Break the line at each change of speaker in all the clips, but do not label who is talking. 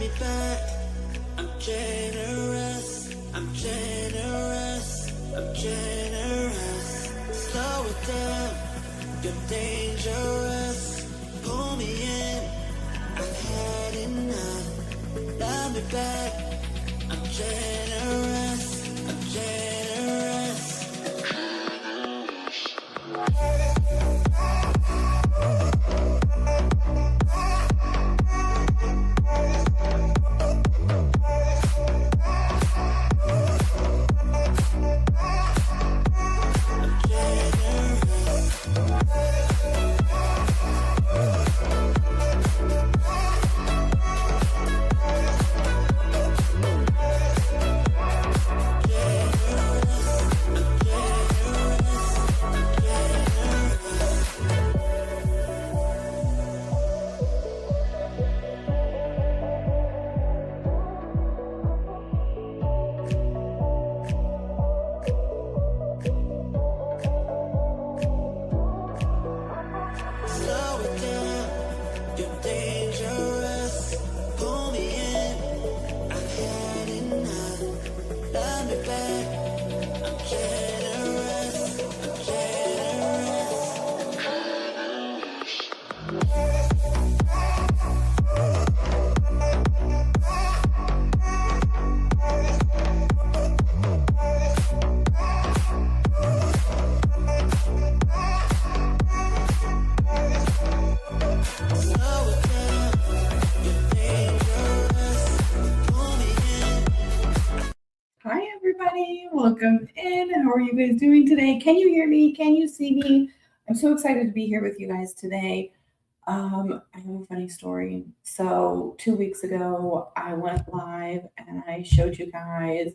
me back. I'm generous, I'm generous, I'm generous. Slow it down, you're dangerous. Pull me in, I've had enough. Love me back. I'm generous, I'm generous. Slow it down, you're dangerous. Pull me in, I've had enough. Love me back, I'm generous, I'm generous. Slow it down, you're dangerous. Pull me in.
Hi, everybody. Welcome in. How are you guys doing today? Can you hear me? Can you see me? I'm so excited to be here with you guys today. I have a funny story. So 2 weeks ago, I went live and I showed you guys.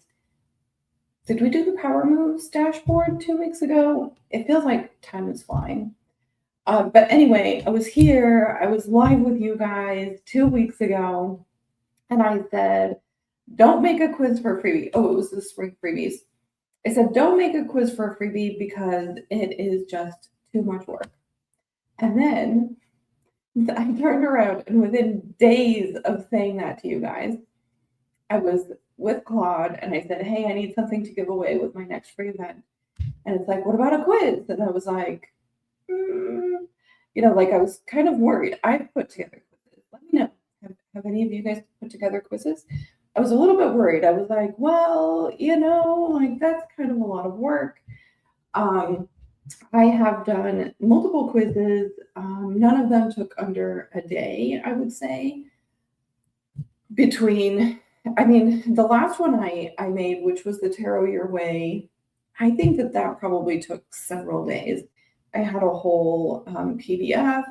Did we do the Power Moves dashboard 2 weeks ago? It feels like time is flying. But anyway, I was here. I was live with you guys 2 weeks ago, and I said, don't make a quiz for a freebie. Oh, it was the spring freebies. I said, don't make a quiz for a freebie because it is just too much work. And then I turned around, and within days of saying that to you guys, I was with Claude and I said, hey, I need something to give away with my next free event. And it's like, what about a quiz? And I was like, like I was kind of worried. I've put together quizzes. Let me know. Have any of you guys put together quizzes? I was a little bit worried. I was like, well, like that's kind of a lot of work. I have done multiple quizzes. None of them took under a day, I would say. The last one I made, which was the Tarot Your Way, I think that probably took several days. I had a whole PDF.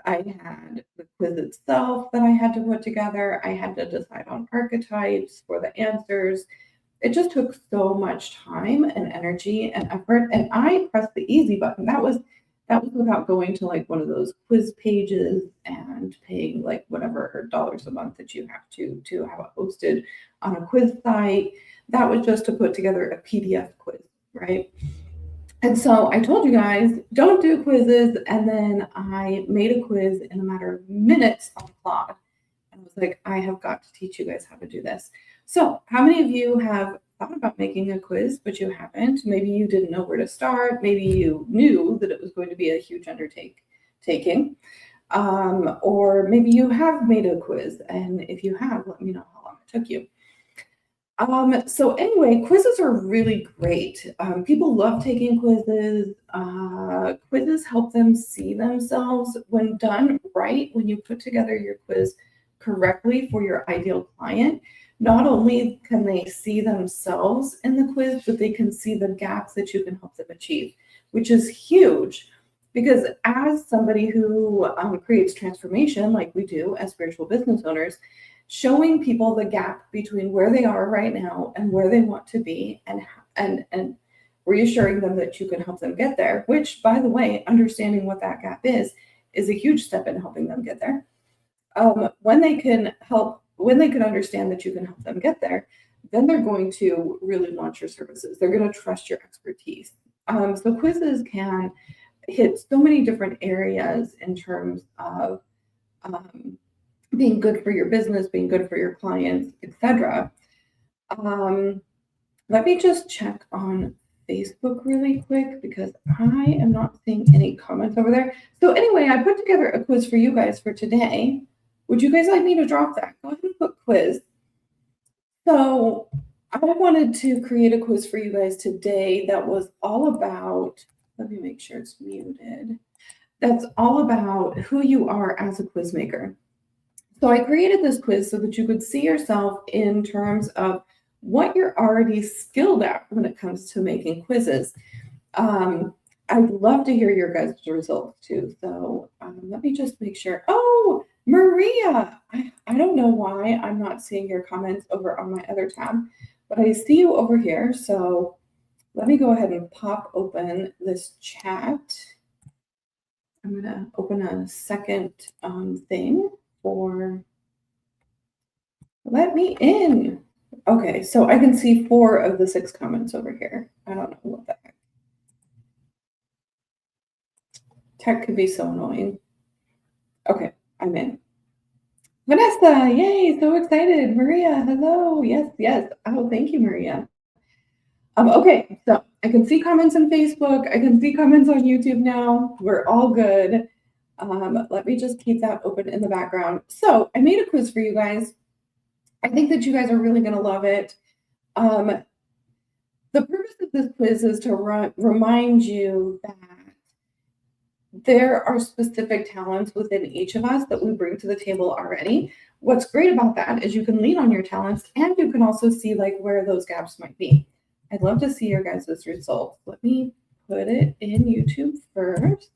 I had the quiz itself that I had to put together. I had to decide on archetypes for the answers. It just took so much time and energy and effort. And I pressed the easy button. That was without going to like one of those quiz pages and paying like whatever dollars a month that you have to have it hosted on a quiz site. That was just to put together a PDF quiz, right? And so I told you guys, don't do quizzes. And then I made a quiz in a matter of minutes on Claude. And I was like, I have got to teach you guys how to do this. So how many of you have thought about making a quiz, but you haven't? Maybe you didn't know where to start. Maybe you knew that it was going to be a huge undertaking. Or maybe you have made a quiz. And if you have, let me know how long it took you. So anyway, quizzes are really great. People love taking quizzes. Quizzes help them see themselves when done right, when you put together your quiz correctly for your ideal client. Not only can they see themselves in the quiz, but they can see the gaps that you can help them achieve, which is huge. Because as somebody who creates transformation, like we do as spiritual business owners, showing people the gap between where they are right now and where they want to be, and reassuring them that you can help them get there, which, by the way, understanding what that gap is a huge step in helping them get there. When they can understand that you can help them get there, then they're going to really want your services. They're going to trust your expertise. So quizzes can hit so many different areas in terms of being good for your business, being good for your clients, etc. Let me just check on Facebook really quick because I am not seeing any comments over there. So anyway, I put together a quiz for you guys for today. Would you guys like me to drop that? Go ahead and put quiz. So I wanted to create a quiz for you guys today that was all about, let me make sure it's muted. That's all about who you are as a quiz maker. So I created this quiz so that you could see yourself in terms of what you're already skilled at when it comes to making quizzes. I'd love to hear your guys' results too. So let me just make sure. Oh, Maria, I don't know why I'm not seeing your comments over on my other tab, but I see you over here. So let me go ahead and pop open this chat. I'm going to open a second thing for let me in. Okay, so I can see 4 of the 6 comments over here. I don't know what the heck. Tech could be so annoying. Okay, I'm in. Vanessa, yay, so excited. Maria, hello. Yes, yes. Oh, thank you, Maria. Okay, so I can see comments on Facebook. I can see comments on YouTube now. We're all good. Let me just keep that open in the background. So I made a quiz for you guys. I think that you guys are really going to love it. The purpose of this quiz is to remind you that there are specific talents within each of us that we bring to the table already. What's great about that is you can lean on your talents and you can also see like where those gaps might be. I'd love to see your guys' results. Let me put it in YouTube first.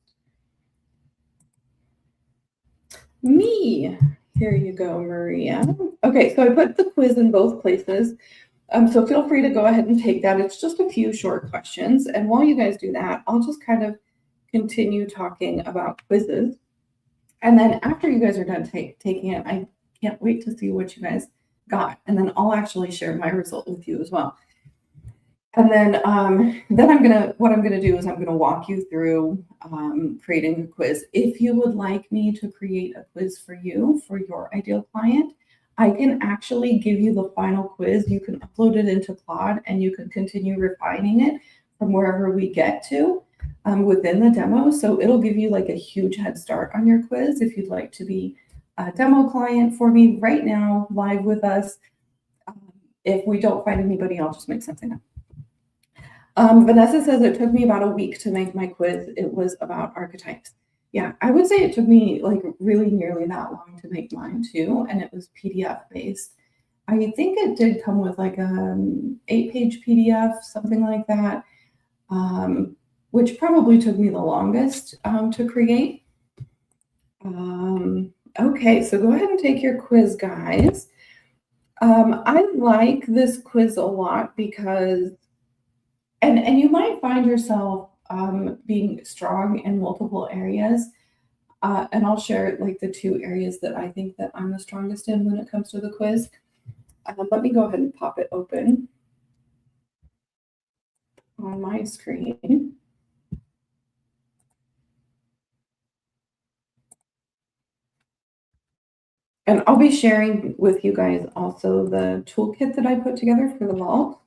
Me. Here you go, Maria. Okay, so I put the quiz in both places. So feel free to go ahead and take that. It's just a few short questions. And while you guys do that, I'll just kind of continue talking about quizzes. And then after you guys are done taking it, I can't wait to see what you guys got. And then I'll actually share my result with you as well. And then what I'm gonna do is I'm gonna walk you through creating a quiz. If you would like me to create a quiz for you for your ideal client, I can actually give you the final quiz. You can upload it into Claude and you can continue refining it from wherever we get to within the demo. So it'll give you like a huge head start on your quiz if you'd like to be a demo client for me right now, live with us. If we don't find anybody, I'll just make something up. Vanessa says it took me about a week to make my quiz. It was about archetypes. Yeah, I would say it took me like really nearly that long to make mine too, and it was PDF based. I think it did come with like an 8-page PDF, something like that, which probably took me the longest to create. Okay, so go ahead and take your quiz, guys. I like this quiz a lot because and you might find yourself being strong in multiple areas. And I'll share like the 2 areas that I think that I'm the strongest in when it comes to the quiz. Let me go ahead and pop it open on my screen. And I'll be sharing with you guys also the toolkit that I put together for the vault.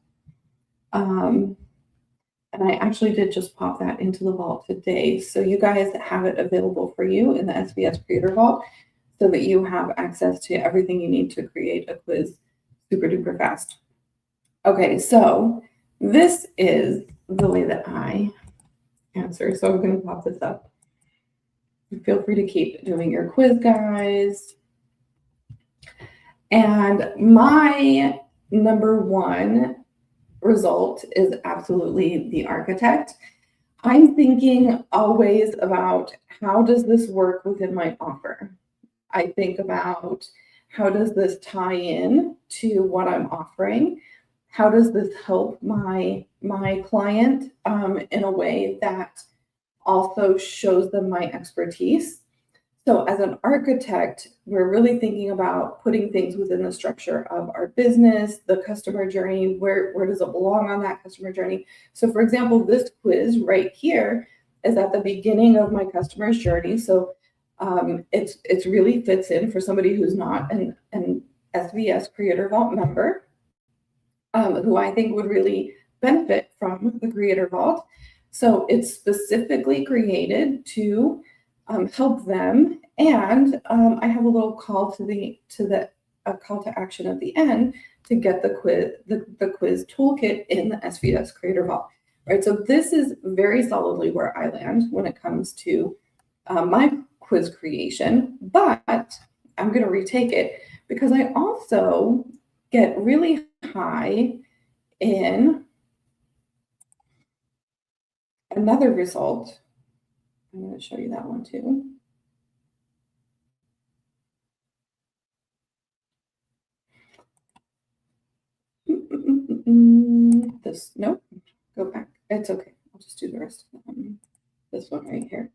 And I actually did just pop that into the vault today. So you guys have it available for you in the SBS Creator Vault so that you have access to everything you need to create a quiz super duper fast. Okay, so this is the way that I answer. So I'm going to pop this up. Feel free to keep doing your quiz, guys. And my number 1 result is absolutely the architect. I'm thinking always about how does this work within my offer? I think about how does this tie in to what I'm offering? How does this help my client in a way that also shows them my expertise? So as an architect, we're really thinking about putting things within the structure of our business, the customer journey, where does it belong on that customer journey? So for example, this quiz right here is at the beginning of my customer's journey. So It's really fits in for somebody who's not an SVS Creator Vault member, who I think would really benefit from the Creator Vault. So it's specifically created to help them. And I have a little call a call to action at the end to get the quiz toolkit in the SVS Creator Vault. Right. So this is very solidly where I land when it comes to my quiz creation, but I'm going to retake it because I also get really high in another result. I'm going to show you that one too. This, nope, go back. It's okay. I'll just do the rest of them. This one right here.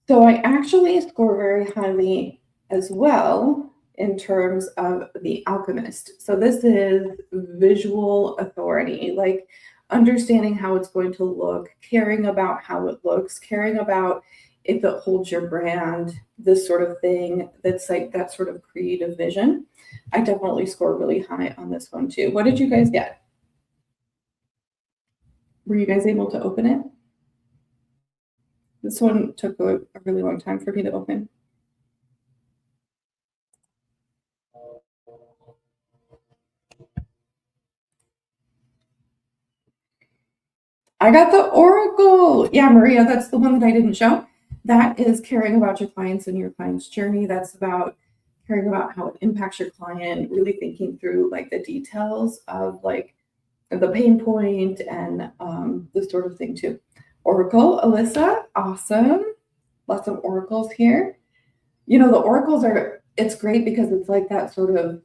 So I actually score very highly as well in terms of the Alchemist. So this is visual authority, like understanding how it's going to look, caring about how it looks, caring about if it holds your brand, this sort of thing. That's like that sort of creative vision. I definitely score really high on this one too. What did you guys get? Were you guys able to open it? This one took a really long time for me to open. I got the Oracle. Yeah, Maria, that's the one that I didn't show. That is caring about your clients and your client's journey. That's about caring about how it impacts your client, really thinking through like the details of like the pain point and this sort of thing too. Oracle, Alyssa, awesome. Lots of oracles here. You know, the oracles it's great because it's like that sort of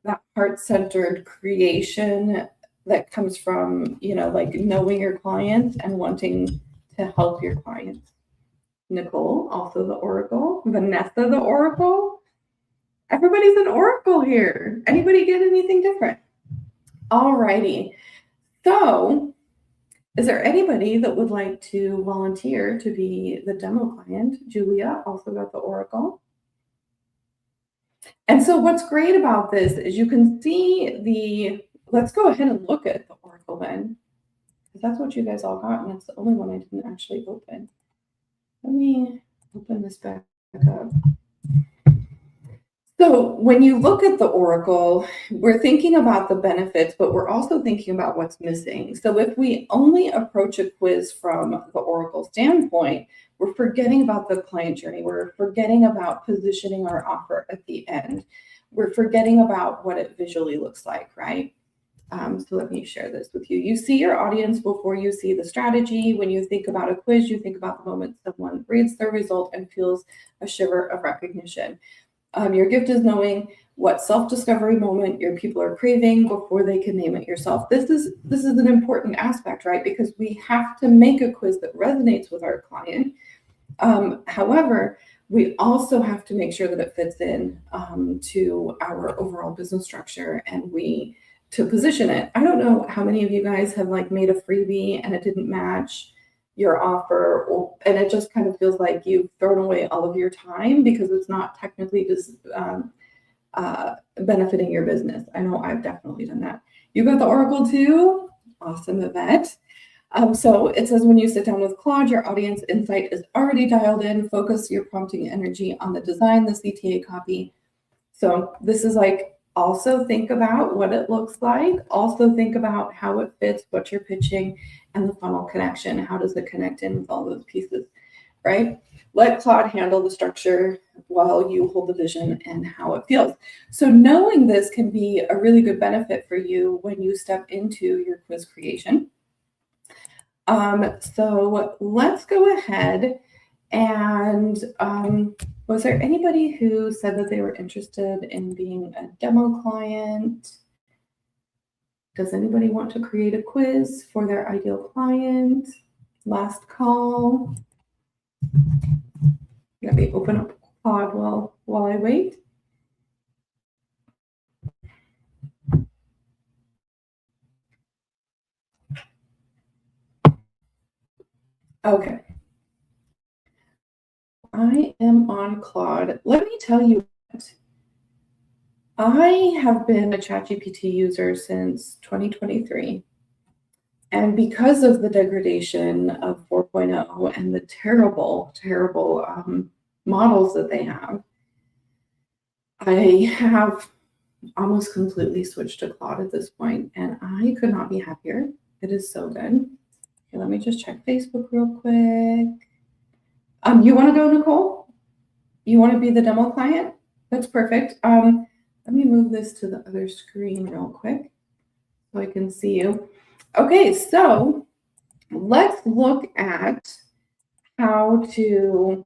that heart-centered creation that comes from, you know, like knowing your clients and wanting to help your clients. Nicole, also the Oracle. Vanessa, the Oracle. Everybody's an Oracle here. Anybody get anything different? Alrighty. So, is there anybody that would like to volunteer to be the demo client? Julia also got the Oracle. And so what's great about this is you can see let's go ahead and look at the Oracle then, because that's what you guys all got, and it's the only one I didn't actually open. Let me open this back up. So when you look at the Oracle, we're thinking about the benefits, but we're also thinking about what's missing. So if we only approach a quiz from the Oracle standpoint, we're forgetting about the client journey. We're forgetting about positioning our offer at the end. We're forgetting about what it visually looks like, right? So let me share this with you. You see your audience before you see the strategy. When you think about a quiz, you think about the moment someone reads the result and feels a shiver of recognition. Your gift is knowing what self-discovery moment your people are craving before they can name it yourself. This is an important aspect, right? Because we have to make a quiz that resonates with our client. However, we also have to make sure that it fits in to our overall business structure and to position it. I don't know how many of you guys have like made a freebie and it didn't match your offer, and it just kind of feels like you've thrown away all of your time because it's not technically just benefiting your business. I know I've definitely done that. You got the Oracle too? Awesome, Yvette. So it says when you sit down with Claude, your audience insight is already dialed in. Focus your prompting energy on the design, the CTA copy. So this is like, also think about what it looks like. Also think about how it fits, what you're pitching, and the funnel connection. How does it connect in with all those pieces, right? Let Claude handle the structure while you hold the vision and how it feels. So knowing this can be a really good benefit for you when you step into your quiz creation. So let's go ahead and was there anybody who said that they were interested in being a demo client? Does anybody want to create a quiz for their ideal client? Last call. Let me open up Claude while I wait. Okay. I am on Claude. Let me tell you what, I have been a ChatGPT user since 2023. And because of the degradation of 4.0 and the terrible, terrible models that they have, I have almost completely switched to Claude at this point, and I could not be happier. It is so good. Okay, let me just check Facebook real quick. You want to go, Nicole? You want to be the demo client? That's perfect. Let me move this to the other screen real quick so I can see you. Okay, so let's look at how to,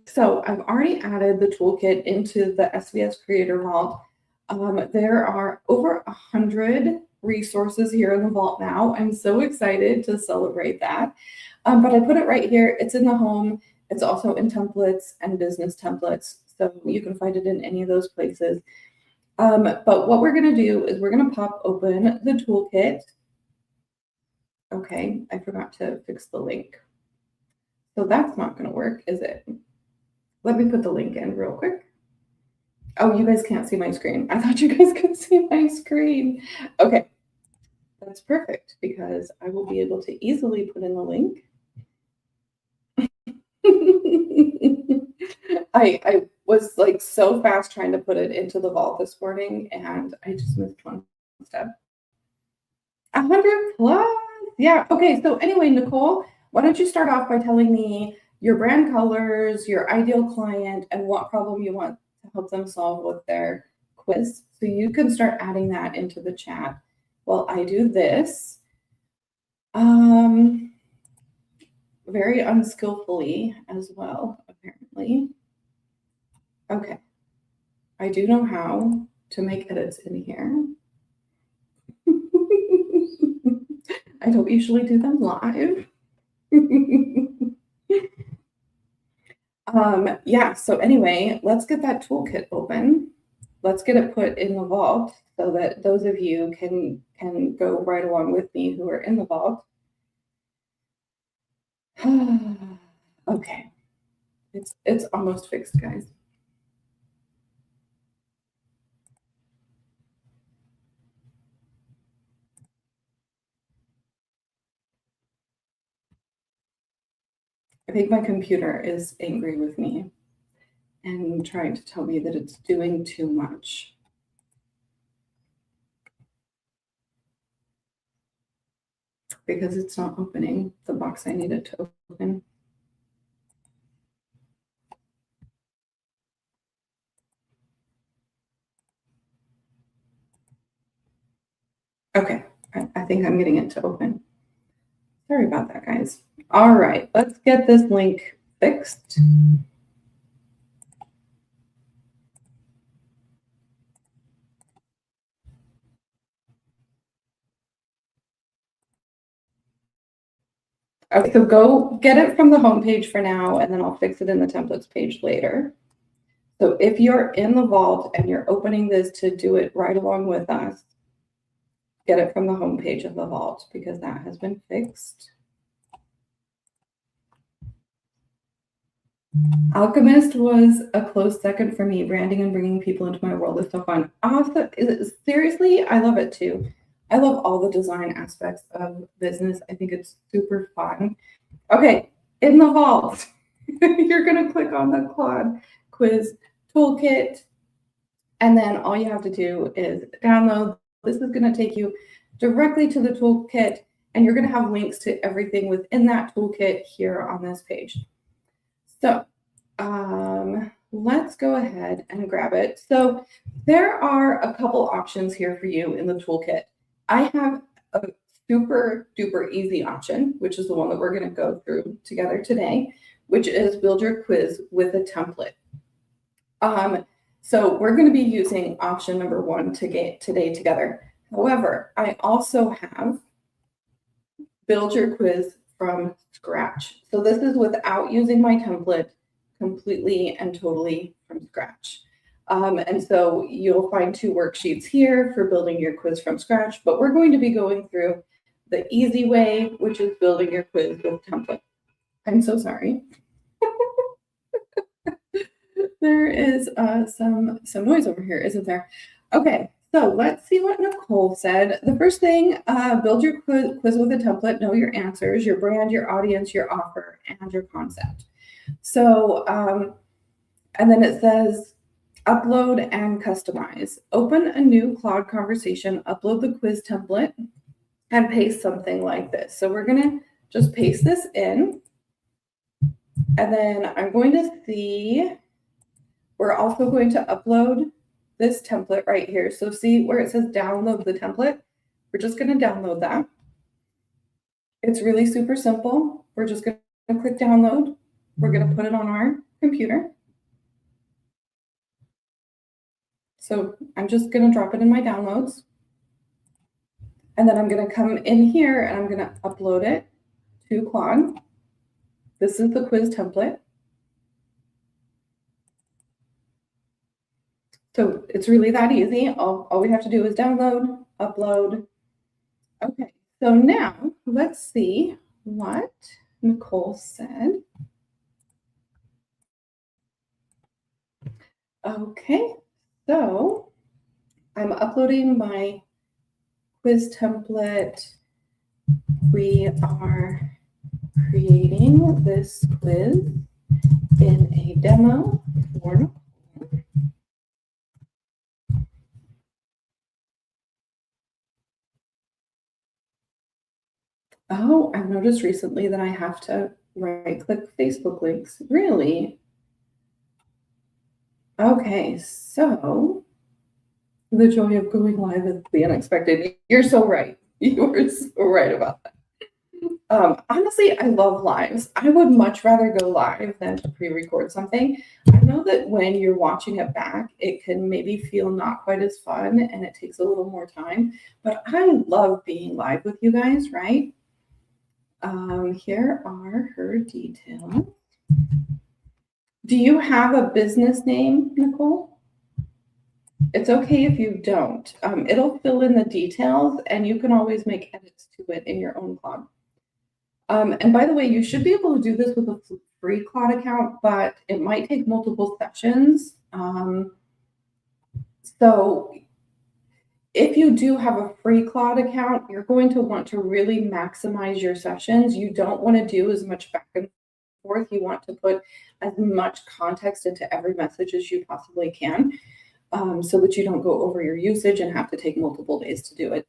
so I've already added the toolkit into the SVS Creator Vault. There are over 100 resources here in the vault now. I'm so excited to celebrate that. But I put it right here. It's in the home. It's also in templates and business templates. So you can find it in any of those places. But what we're going to do is we're going to pop open the toolkit. Okay, I forgot to fix the link. So that's not going to work, is it? Let me put the link in real quick. Oh, you guys can't see my screen. I thought you guys could see my screen. Okay, that's perfect because I will be able to easily put in the link. I was like so fast trying to put it into the vault this morning and I just missed one step. 100 plus. Yeah. Okay. So anyway, Nicole, why don't you start off by telling me your brand colors, your ideal client, and what problem you want to help them solve with their quiz. So you can start adding that into the chat while I do this. Very unskillfully as well, apparently. Okay. I do know how to make edits in here. I don't usually do them live. Yeah, so anyway, let's get that toolkit open. Let's get it put in the vault so that those of you can go right along with me who are in the vault. Okay, it's almost fixed, guys. I think my computer is angry with me and trying to tell me that it's doing too much. Because it's not opening the box I need it to open. Okay, I think I'm getting it to open. Sorry about that, guys. All right, let's get this link fixed. Okay, so go get it from the home page for now, and then I'll fix it in the templates page later. So if you're in the vault and you're opening this to do it right along with us, get it from the home page of the vault because that has been fixed. Alchemist was a close second for me. Branding and bringing people into my world is so fun. Awesome. Seriously, I love it too. I love all the design aspects of business. I think it's super fun. Okay, in the vault, you're going to click on the Claude quiz toolkit, and then all you have to do is download. This is going to take you directly to the toolkit, and you're going to have links to everything within that toolkit here on this page. So let's go ahead and grab it. So there are a couple options here for you in the toolkit. I have a super duper easy option, which is the one that we're going to go through together today, which is build your quiz with a template. So we're going to be using option number 1 to get today together. However, I also have build your quiz from scratch. So this is without using my template, completely and totally from scratch. And so you'll find 2 worksheets here for building your quiz from scratch, but we're going to be going through the easy way, which is building your quiz with template. I'm so sorry. There is some noise over here, isn't there? Okay, so let's see what Nicole said. The first thing, build your quiz with a template, know your answers, your brand, your audience, your offer, and your concept. So, and then it says, upload and customize. Open a new Claude conversation, upload the quiz template, and paste something like this. So we're gonna just paste this in. And then I'm going to see, we're also going to upload this template right here. So see where it says download the template? We're just gonna download that. It's really super simple. We're just gonna click download. We're gonna put it on our computer. So I'm just gonna drop it in my downloads. And then I'm gonna come in here and I'm gonna upload it to Claude. This is the quiz template. So it's really that easy. All we have to do is download, upload. Okay, so now let's see what Nicole said. Okay, so I'm uploading my quiz template. We are creating this quiz in a demo for Nicole. Oh, I've noticed recently that I have to right-click Facebook links. Really? Okay, so the joy of going live is the unexpected. You're so right. You are so right about that. Honestly, I love lives. I would much rather go live than to pre-record something. I know that when you're watching it back, it can maybe feel not quite as fun and it takes a little more time, but I love being live with you guys, right? Here are her details. Do you have a business name, Nicole? It's okay if you don't. It'll fill in the details and you can always make edits to it in your own Claude. And by the way, you should be able to do this with a free Claude account, but it might take multiple sessions. So if you do have a free Claude account, you're going to want to really maximize your sessions. You don't want to do as much back and forth. You want to put as much context into every message as you possibly can, so that you don't go over your usage and have to take multiple days to do it.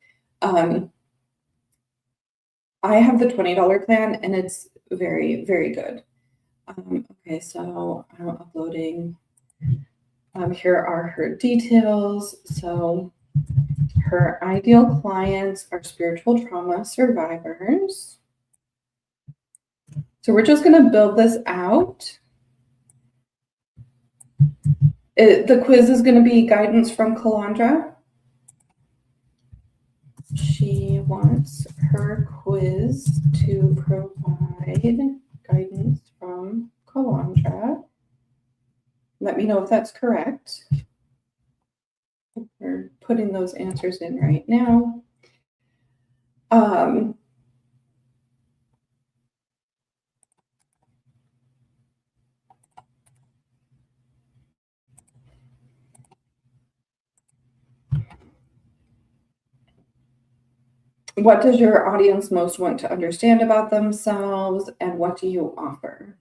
I have the $20 plan and it's very, very good. Okay, so I'm uploading. Here are her details. So her ideal clients are spiritual trauma survivors. So we're just going to build this out. The quiz is going to be guidance from Calandra. She wants her quiz to provide guidance from Calandra. Let me know if that's correct. We're putting those answers in right now. What does your audience most want to understand about themselves, and what do you offer?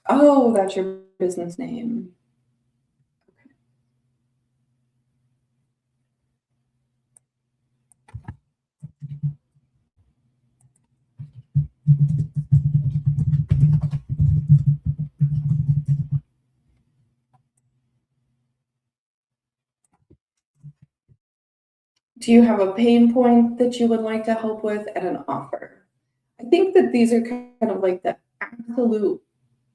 Oh, that's your business name. Do you have a pain point that you would like to help with and an offer? I think that these are kind of like the absolute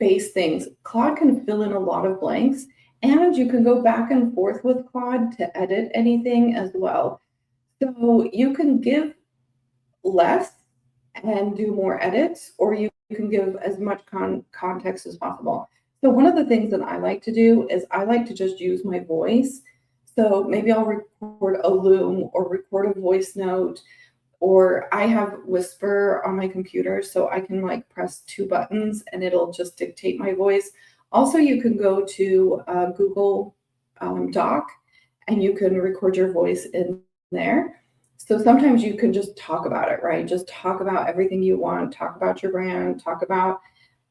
base things. Claude can fill in a lot of blanks, and you can go back and forth with Claude to edit anything as well. So you can give less and do more edits, or you can give as much context as possible. So one of the things that I like to do is I like to just use my voice. So maybe I'll record a loom or record a voice note or I have Whisper on my computer, so I can like press two buttons and it'll just dictate my voice. Also, you can go to Google Doc and you can record your voice in there. So sometimes you can just talk about it, right? Just talk about everything you want, talk about your brand, talk about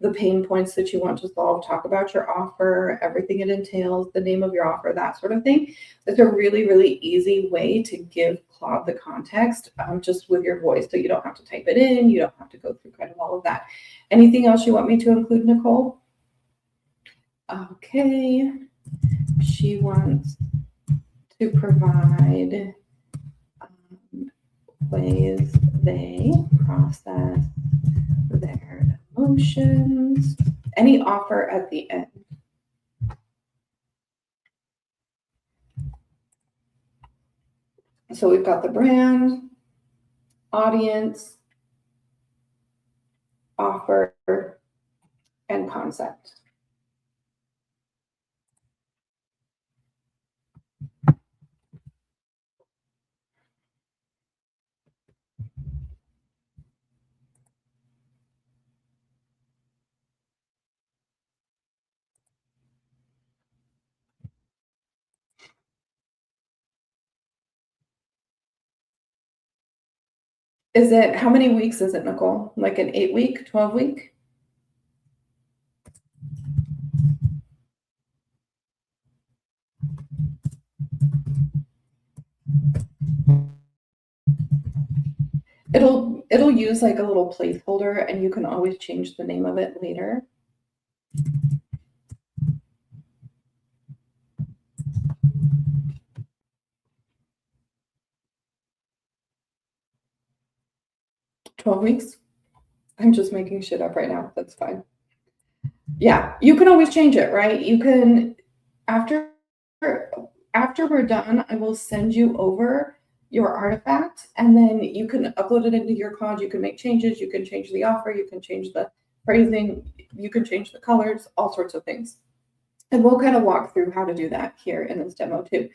the pain points that you want to solve, talk about your offer, everything it entails, the name of your offer, that sort of thing. It's a really, really easy way to give Claude the context just with your voice. So you don't have to type it in, you don't have to go through kind of all of that. Anything else you want me to include, Nicole? Okay. She wants to provide ways they process their emotions. Any offer at the end. So we've got the brand, audience, offer, and concept. Is it, how many weeks is it, Nicole? Like an 8-week, 12-week? It'll use like a little placeholder and you can always change the name of it later. $12 weeks? I'm just making shit up right now. That's fine. Yeah, you can always change it, right? You can, after we're done, I will send you over your artifact and then you can upload it into your Claude. You can make changes. You can change the offer. You can change the phrasing. You can change the colors, all sorts of things. And we'll kind of walk through how to do that here in this demo too.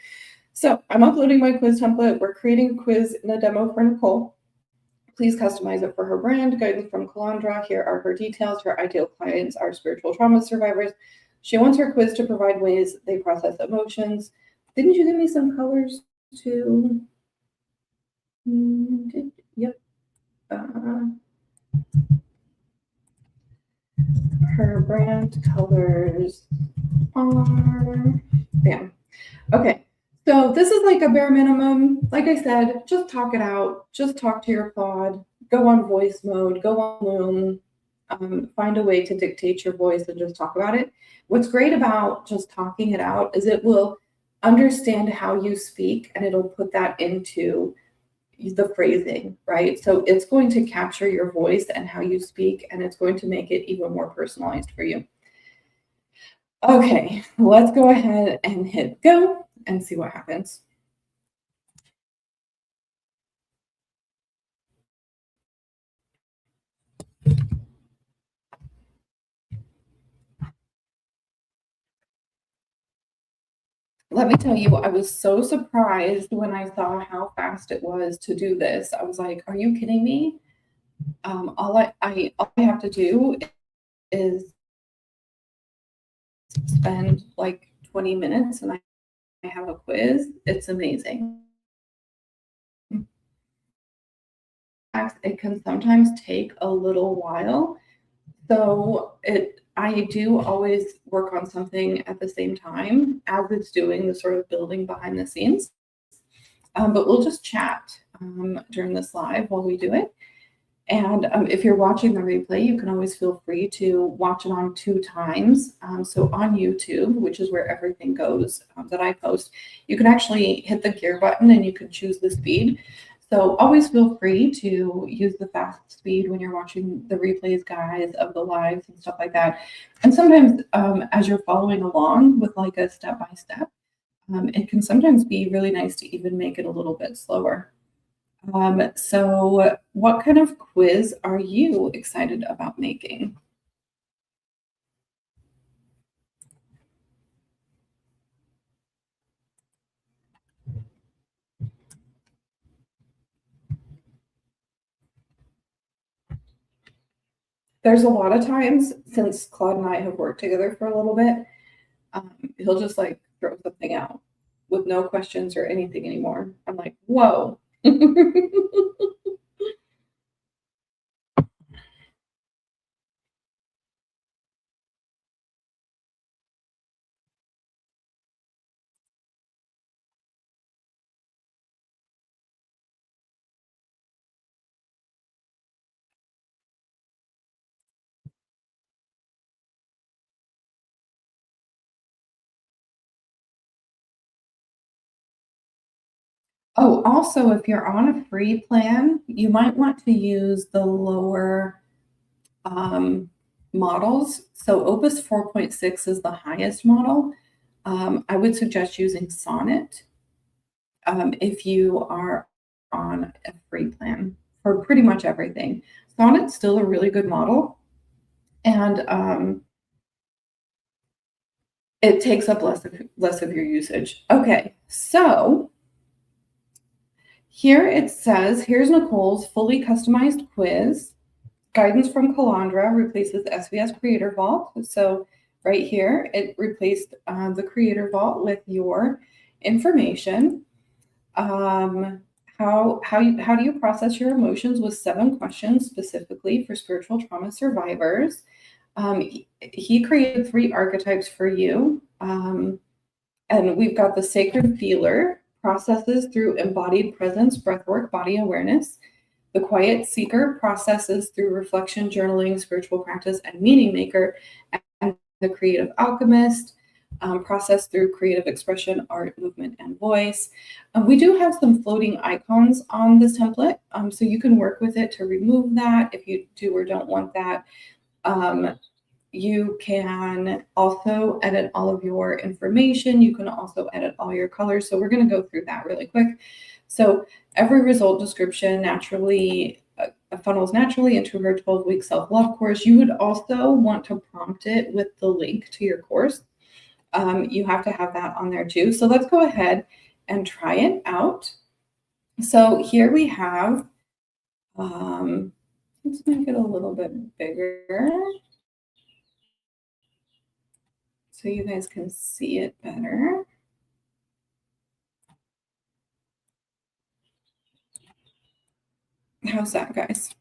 So I'm uploading my quiz template. We're creating a quiz in a demo for Nicole. Please customize it for her brand. Guidance from Calandra. Here are her details. Her ideal clients are spiritual trauma survivors. She wants her quiz to provide ways they process emotions. Didn't you give me some colors too? Yep. Her brand colors are, bam. Okay. So this is like a bare minimum. Like I said, just talk it out. Just talk to your Claude. Go on voice mode. Go on Loom. Find a way to dictate your voice and just talk about it. What's great about just talking it out is it will understand how you speak and it'll put that into the phrasing, right? So it's going to capture your voice and how you speak, and it's going to make it even more personalized for you. Okay, let's go ahead and hit go and see what happens. Let me tell you, I was so surprised when I saw how fast it was to do this. I was like, are you kidding me? All I have to do is spend like 20 minutes and I have a quiz. It's amazing. It can sometimes take a little while. So I do always work on something at the same time as it's doing the sort of building behind the scenes. But we'll just chat during this live while we do it. And if you're watching the replay, you can always feel free to watch it on 2 times. So on YouTube, which is where everything goes that I post, you can actually hit the gear button and you can choose the speed. So always feel free to use the fast speed when you're watching the replays, guys, of the lives and stuff like that. And sometimes as you're following along with like a step-by-step, it can sometimes be really nice to even make it a little bit slower. So what kind of quiz are you excited about making? there's a lot of times since Claude and I have worked together for a little bit, he'll just like throw something out with no questions or anything anymore. I'm like, whoa. Oh, also, if you're on a free plan, you might want to use the lower models. So Opus 4.6 is the highest model. I would suggest using Sonnet if you are on a free plan for pretty much everything. Sonnet's still a really good model, and it takes up less of your usage. Okay, so here it says, here's Nicole's fully customized quiz. Guidance from Calandra replaces SVS Creator Vault. So right here, it replaced the Creator Vault with your information. How do you process your emotions with 7 questions specifically for spiritual trauma survivors? He created 3 archetypes for you. And we've got the Sacred Feeler, processes through embodied presence, breathwork, body awareness. The Quiet Seeker processes through reflection, journaling, spiritual practice, and meaning maker. And the Creative Alchemist process through creative expression, art, movement, and voice. We do have some floating icons on this template, so you can work with it to remove that if you do or don't want that. You can also edit all of your information. You can also edit all your colors. So we're going to go through that really quick. So every result description naturally funnels naturally into her 12-week self-love course. You would also want to prompt it with the link to your course. You have to have that on there too. So let's go ahead and try it out. So here we have, let's make it a little bit bigger so you guys can see it better. How's that, guys?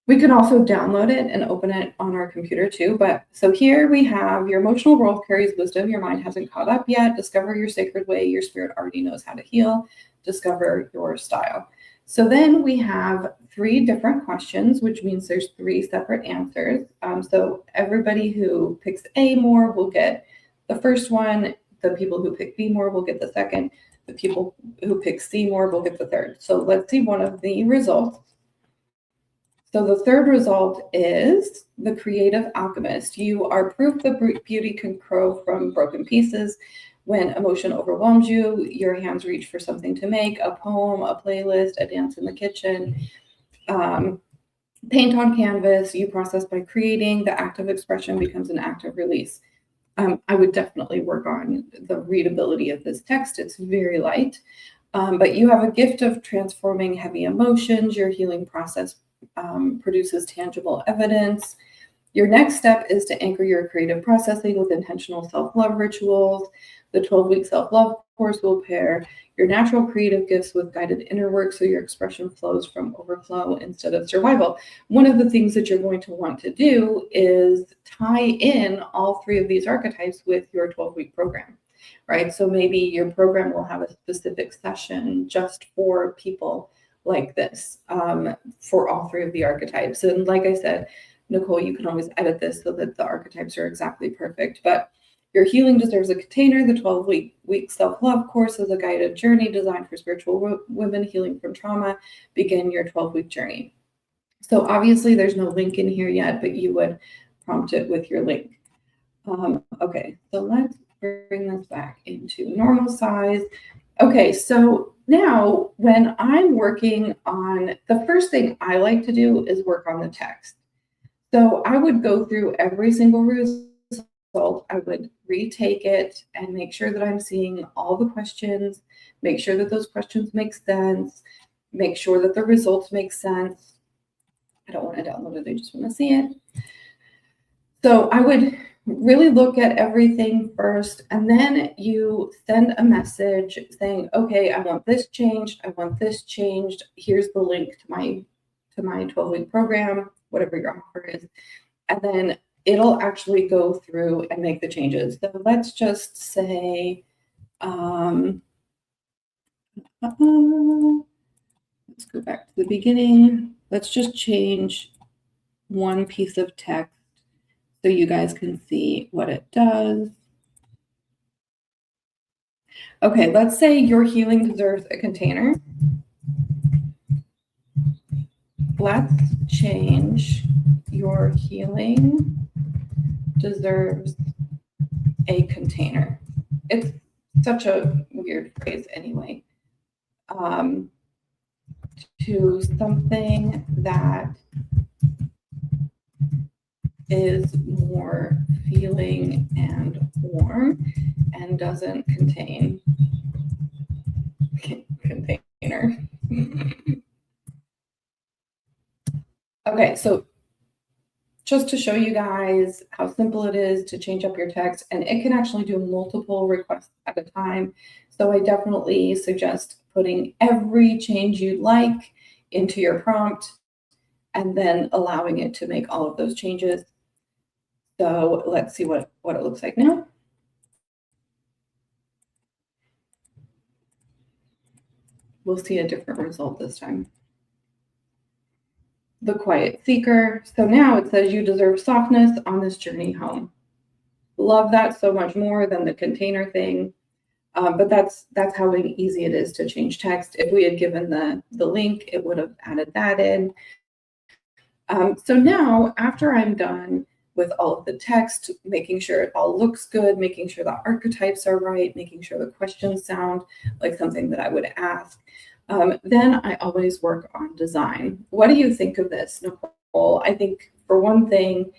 We can also download it and open it on our computer too. But so here we have your emotional world carries wisdom. Your mind hasn't caught up yet. Discover your sacred way. Your spirit already knows how to heal. Discover your style. So then we have 3 different questions, which means there's 3 separate answers. So everybody who picks A more will get the first one. The people who pick B more will get the second. The people who pick C more will get the third. So let's see one of the results. So the third result is the Creative Alchemist. You are proof that beauty can grow from broken pieces. When emotion overwhelms you, your hands reach for something to make, a poem, a playlist, a dance in the kitchen, paint on canvas. You process by creating. The act of expression becomes an act of release. I would definitely work on the readability of this text. It's very light, but you have a gift of transforming heavy emotions. Your healing process produces tangible evidence. Your next step is to anchor your creative processing with intentional self-love rituals. The 12-week self-love course will pair your natural creative gifts with guided inner work so your expression flows from overflow instead of survival. One of the things that you're going to want to do is tie in all 3 of these archetypes with your 12-week program, right? So maybe your program will have a specific session just for people like this, for all 3 of the archetypes. And like I said, Nicole, you can always edit this so that the archetypes are exactly perfect. But your healing deserves a container. The 12-week self-love course is a guided journey designed for spiritual women healing from trauma. Begin your 12-week journey. So obviously there's no link in here yet, but you would prompt it with your link. Okay, so let's bring this back into normal size. Okay, so now when I'm working on, the first thing I like to do is work on the text. So I would go through every single result. I would retake it and make sure that I'm seeing all the questions, make sure that those questions make sense, make sure that the results make sense. I don't want to download it, I just want to see it. So I would really look at everything first, and then you send a message saying, okay, I want this changed, I want this changed. Here's the link to my 12-week program, whatever your offer is. And then it'll actually go through and make the changes. So let's just say, let's go back to the beginning. Let's just change one piece of text so you guys can see what it does. Okay, let's say your healing deserves a container. Let's change your healing deserves a container. It's such a weird phrase anyway. To something that is more feeling and warm and doesn't contain container. Okay, so just to show you guys how simple it is to change up your text, and it can actually do multiple requests at a time. So I definitely suggest putting every change you'd like into your prompt and then allowing it to make all of those changes. So let's see what it looks like now. We'll see a different result this time. The quiet seeker. So now it says you deserve softness on this journey home. Love that so much more than the container thing. But that's how easy it is to change text. If we had given the link, it would have added that in. So now, after I'm done with all of the text, making sure it all looks good, making sure the archetypes are right, making sure the questions sound like something that I would ask, then I always work on design. What do you think of this, Nicole? I think, for one thing,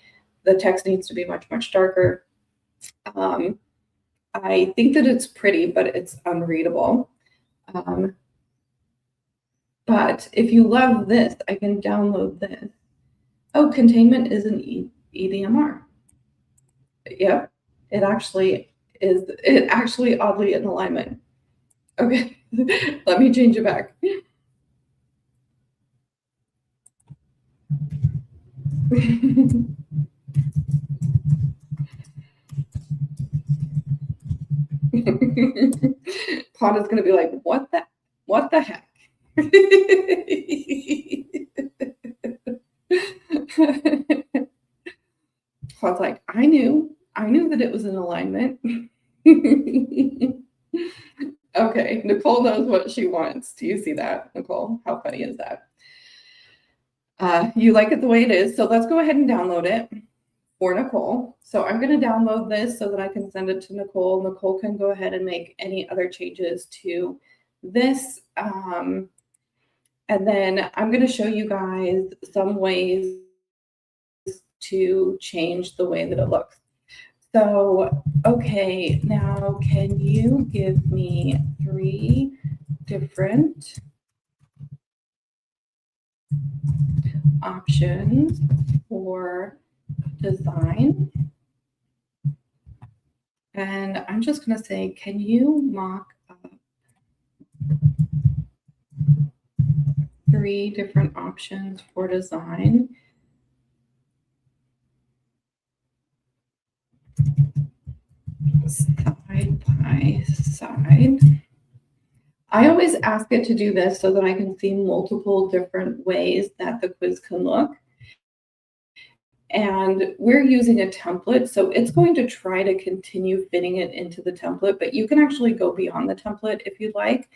the text needs to be much, much darker. I think that it's pretty, but it's unreadable. But if you love this, I can download this. Oh, containment is an EDMR. Yep, it actually is. It actually oddly in alignment. Okay, let me change it back. Claude is going to be like, what the heck? Claude's like, I knew that it was in alignment. Okay, Nicole knows what she wants. Do you see that, Nicole? How funny is that? You like it the way it is, so let's go ahead and download it for Nicole. So I'm going to download this so that I can send it to Nicole. Nicole can go ahead and make any other changes to this. And then I'm going to show you guys some ways to change the way that it looks. So, okay, now can you give me 3 different options for design? And I'm just going to say, can you mock up 3 different options for design? Side by side. I always ask it to do this so that I can see multiple different ways that the quiz can look. And we're using a template, so it's going to try to continue fitting it into the template, but you can actually go beyond the template if you'd like.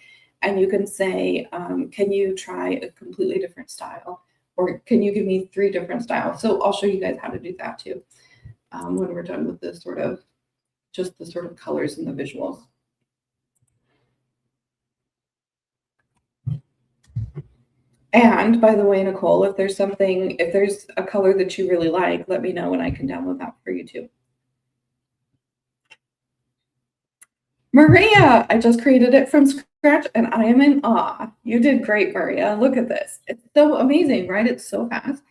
And you can say, can you try a completely different style? Or can you give me 3 different styles? So I'll show you guys how to do that too when we're done with this just the sort of colors and the visuals. And by the way, Nicole, if there's a color that you really like, let me know and I can download that for you too. Maria, I just created it from scratch and I am in awe. You did great, Maria. Look at this. It's so amazing, right? It's so fast.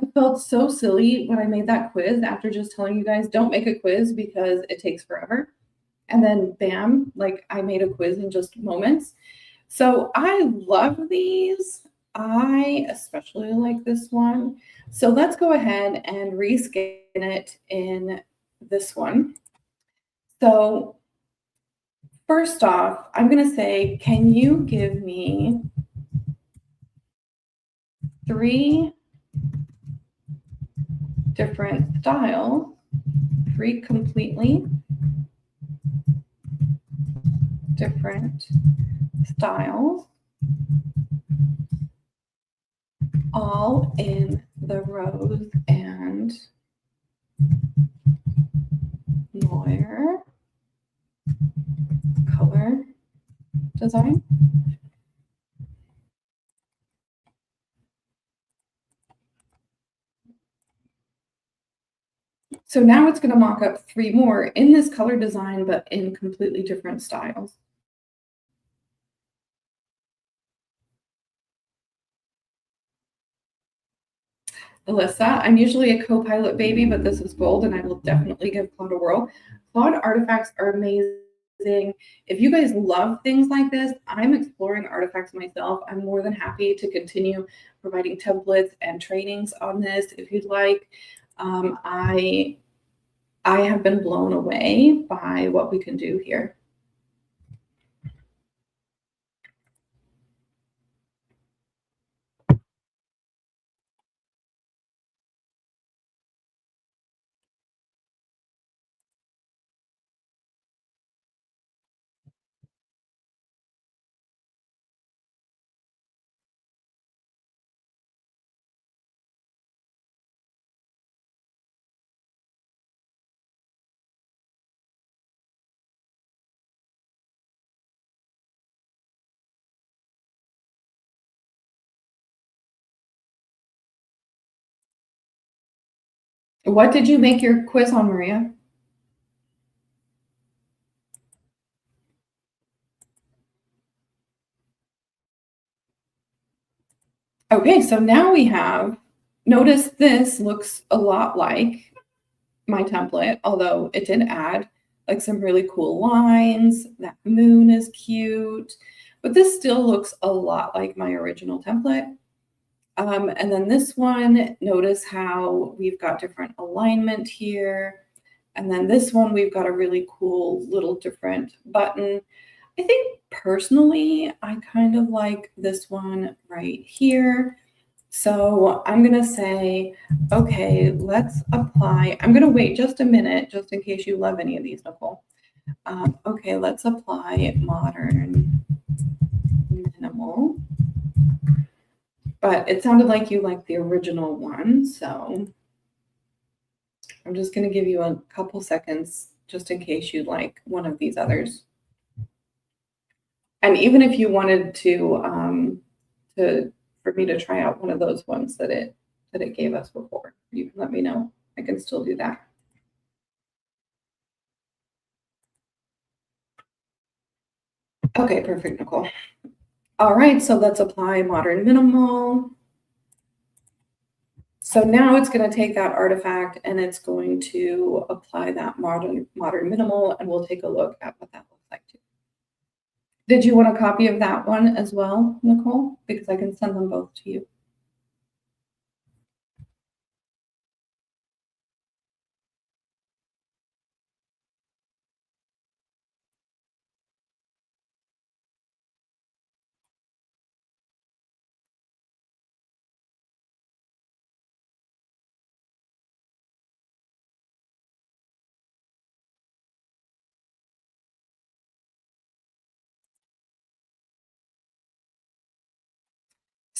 I felt so silly when I made that quiz after just telling you guys don't make a quiz because it takes forever. And then bam, like I made a quiz in just moments. So I love these. I especially like this one. So let's go ahead and reskin it in this one. So first off, I'm going to say, can you give me 3 different styles, 3 completely different styles, all in the rose and Moire color design? So now it's going to mock up 3 more in this color design, but in completely different styles. Alyssa, I'm usually a co-pilot baby, but this is gold and I will definitely give Claude a whirl. Claude artifacts are amazing. If you guys love things like this, I'm exploring artifacts myself. I'm more than happy to continue providing templates and trainings on this if you'd like. I have been blown away by what we can do here. What did you make your quiz on, Maria? Okay, so now we have, notice this looks a lot like my template, although it did add like some really cool lines. That moon is cute, but this still looks a lot like my original template. And then this one, notice how we've got different alignment here. And then this one, we've got a really cool little different button. I think personally, I kind of like this one right here. So I'm going to say, okay, let's apply. I'm going to wait just a minute, just in case you love any of these, Nicole. Okay, let's apply modern minimal. But it sounded like you liked the original one, so I'm just going to give you a couple seconds just in case you like one of these others. And even if you wanted to for me to try out one of those ones that it gave us before, you can let me know. I can still do that. Okay, perfect, Nicole. All right, so let's apply modern minimal. So now it's going to take that artifact and it's going to apply that modern minimal, and we'll take a look at what that looks like too. Did you want a copy of that one as well, Nicole? Because I can send them both to you.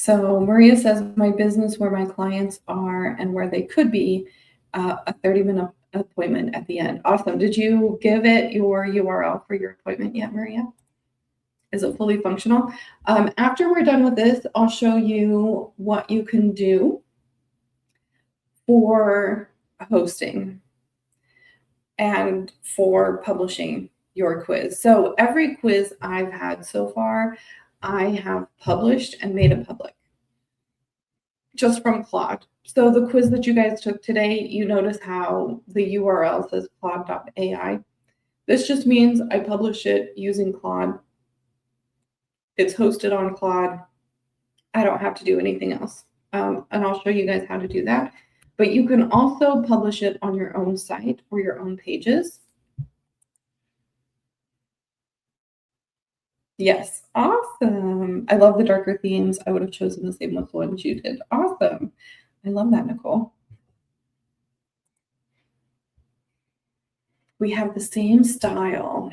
So Maria says, my business where my clients are and where they could be, a 30-minute appointment at the end. Awesome. Did you give it your URL for your appointment yet, Maria? Is it fully functional? After we're done with this, I'll show you what you can do for hosting and for publishing your quiz. So every quiz I've had so far, I have published and made it public. just from Claude. So the quiz that you guys took today, you notice how the URL says claude.ai. This just means I publish it using Claude. It's hosted on Claude. I don't have to do anything else. And I'll show you guys how to do that. But you can also publish it on your own site or your own pages. Yes, awesome. I love the darker themes. I would have chosen the same ones you did. Awesome. I love that, Nicole. We have the same style.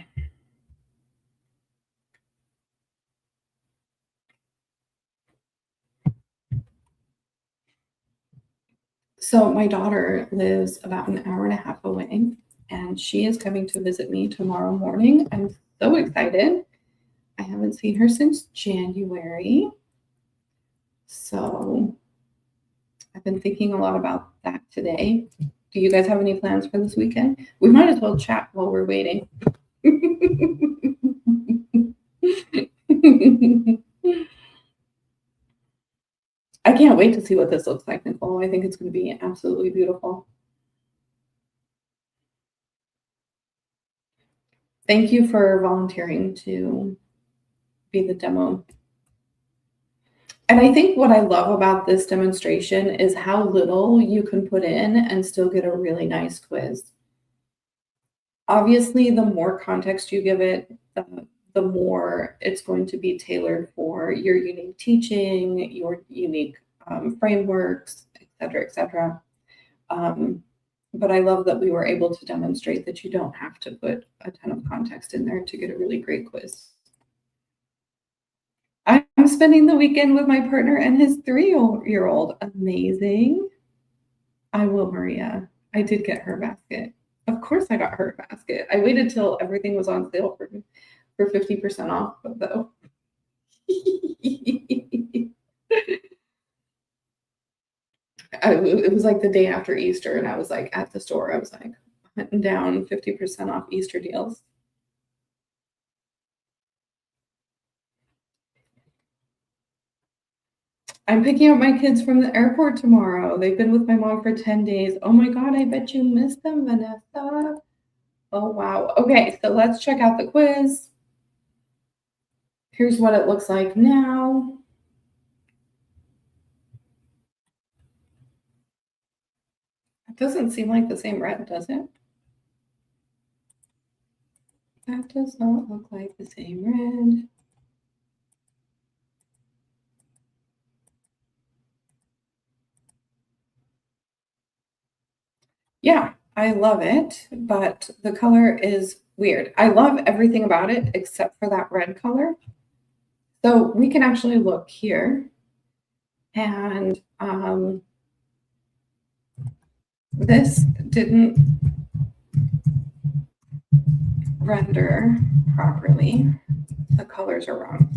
So my daughter lives about an hour and a half away, and she is coming to visit me tomorrow morning. I'm so excited. I haven't seen her since January. So I've been thinking a lot about that today. Do you guys have any plans for this weekend? We might as well chat while we're waiting. I can't wait to see what this looks like, Nicole. I think it's going to be absolutely beautiful. Thank you for volunteering to be the demo. And I think what I love about this demonstration is how little you can put in and still get a really nice quiz. Obviously, the more context you give it, the more it's going to be tailored for your unique teaching, your unique frameworks, et cetera, et cetera. But I love that we were able to demonstrate that you don't have to put a ton of context in there to get a really great quiz. I'm spending the weekend with my partner and his 3-year-old. Amazing. I will, Maria. I did get her basket. Of course I got her a basket. I waited till everything was on sale for 50% off, though. It was like the day after Easter, and I was like at the store. I was like hunting down 50% off Easter deals. I'm picking up my kids from the airport tomorrow. They've been with my mom for 10 days. Oh my God, I bet you missed them, Vanessa. Oh, wow. Okay, so let's check out the quiz. Here's what it looks like now. It doesn't seem like the same red, does it? That does not look like the same red. Yeah, I love it, but the color is weird. I love everything about it except for that red color. So we can actually look here and this didn't render properly. The colors are wrong.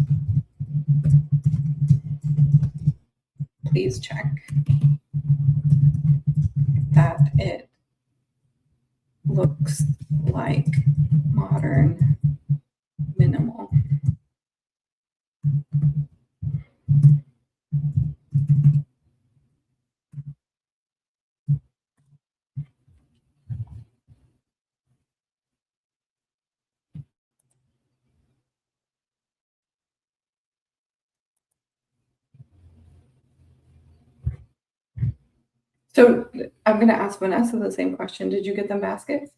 Please check that it looks like modern minimal. So I'm going to ask Vanessa the same question. Did you get them baskets?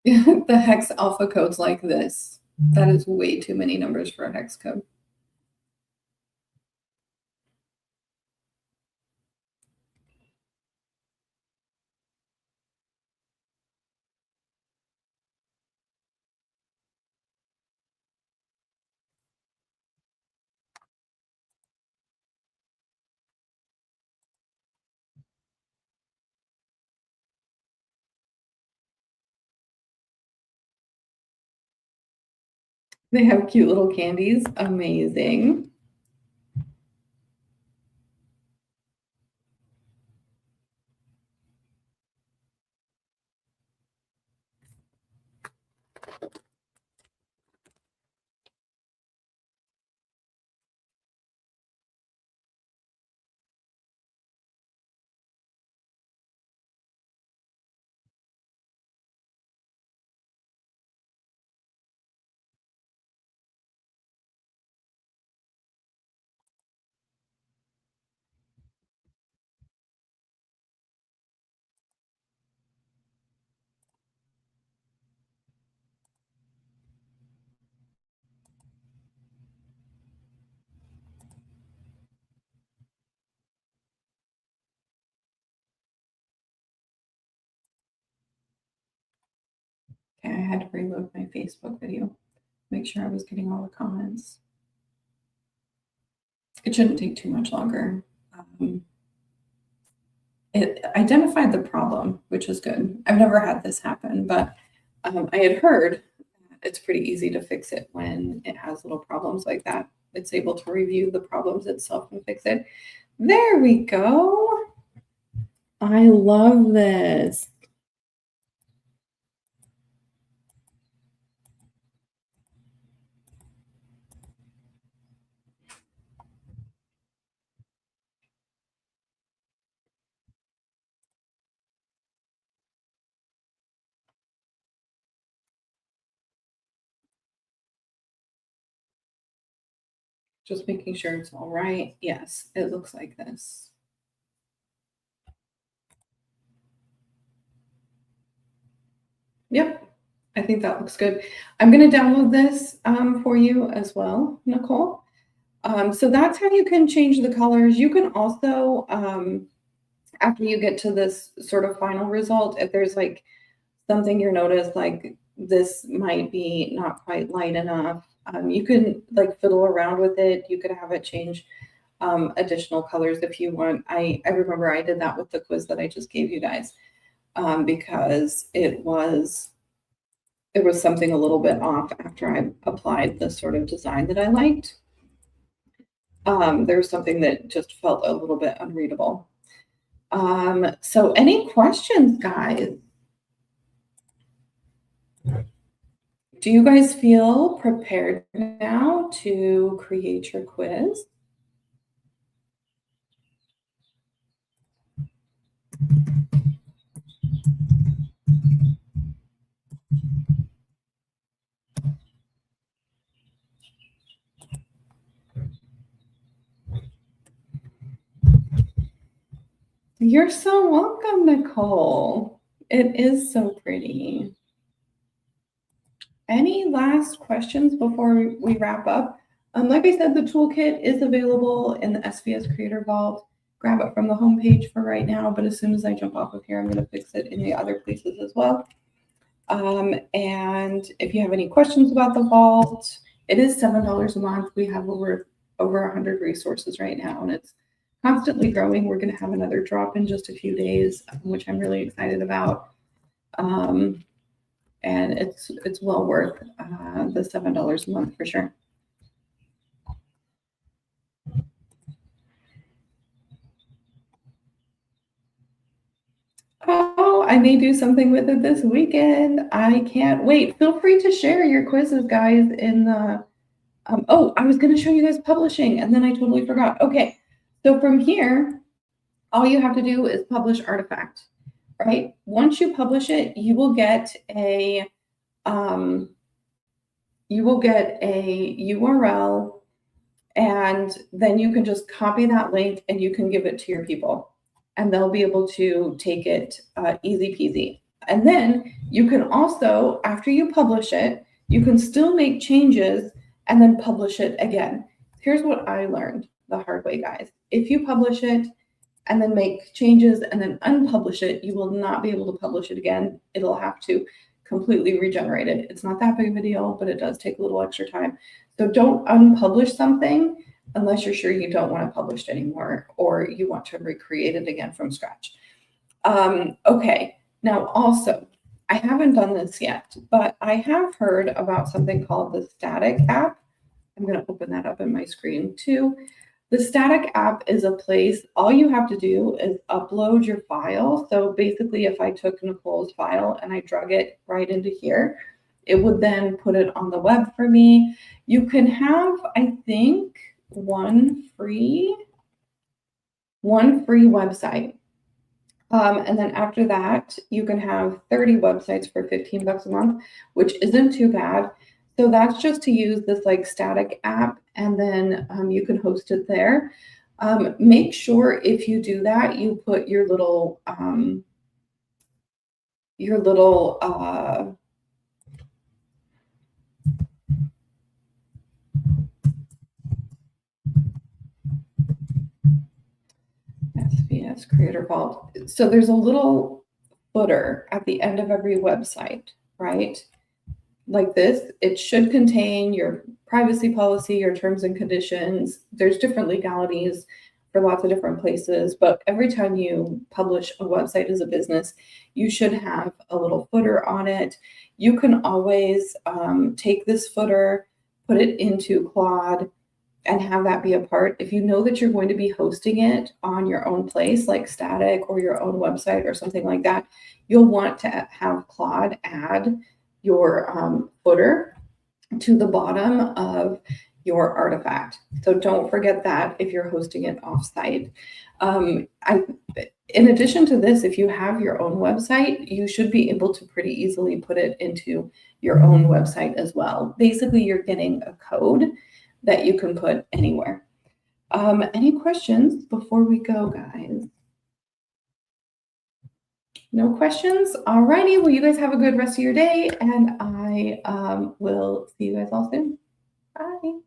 The hex alpha code's like this. That is way too many numbers for a hex code. They have cute little candies. Amazing. Okay, I had to reload my Facebook video, make sure I was getting all the comments. It shouldn't take too much longer. It identified the problem, which is good. I've never had this happen, but I had heard it's pretty easy to fix it when it has little problems like that. It's able to review the problems itself and fix it. There we go. I love this. Just making sure it's all right. Yes, it looks like this. Yep, I think that looks good. I'm going to download this for you as well, Nicole. So that's how you can change the colors. You can also, after you get to this sort of final result, if there's like something you notice, like this might be not quite light enough, you can like fiddle around with it. You could have it change additional colors if you want. I remember I did that with the quiz that I just gave you guys because it was something a little bit off after I applied the sort of design that I liked. There was something that just felt a little bit unreadable. So any questions, guys? Do you guys feel prepared now to create your quiz? You're so welcome, Nicole. It is so pretty. Any last questions before we wrap up? Like I said, the toolkit is available in the SVS Creator Vault. Grab it from the homepage for right now, but as soon as I jump off of here, I'm going to fix it in the other places as well. And if you have any questions about the vault, it is $7 a month. We have over 100 resources right now, and it's constantly growing. We're going to have another drop in just a few days, which I'm really excited about. And it's well worth the $7 a month for sure. Oh, I may do something with it this weekend. I can't wait. Feel free to share your quizzes, guys, in the oh, I was going to show you guys publishing and then I totally forgot. Okay, so from here, all you have to do is publish Artifact, right? Once you publish it, you will get a URL, and then you can just copy that link and you can give it to your people, and they'll be able to take it easy peasy. And then you can also, after you publish it, you can still make changes and then publish it again. Here's what I learned the hard way, guys. If you publish it and then make changes and then unpublish it, you will not be able to publish it again. It'll have to completely regenerate it. It's not that big of a deal, but it does take a little extra time. So don't unpublish something unless you're sure you don't want to publish it anymore or you want to recreate it again from scratch. Okay, now also, I haven't done this yet, but I have heard about something called the Static app. I'm going to open that up in my screen too. The Static app is a place, all you have to do is upload your file. So basically, if I took Nicole's file and I drug it right into here, it would then put it on the web for me. You can have, I think, one free website. And then after that, you can have 30 websites for 15 bucks a month, which isn't too bad. So that's just to use this like Static app, and then you can host it there. Make sure if you do that, you put your little SVS Creator Vault. So there's a little footer at the end of every website, right? Like this, it should contain your privacy policy, your terms and conditions. There's different legalities for lots of different places, but every time you publish a website as a business, you should have a little footer on it. You can always take this footer, put it into Claude, and have that be a part. If you know that you're going to be hosting it on your own place, like Static or your own website or something like that, you'll want to have Claude add your footer to the bottom of your artifact. So don't forget that if you're hosting it offsite. In addition to this, if you have your own website, you should be able to pretty easily put it into your own website as well. Basically, you're getting a code that you can put anywhere. Any questions before we go, guys? No questions? Alrighty, well, you guys have a good rest of your day, and I will see you guys all soon. Bye.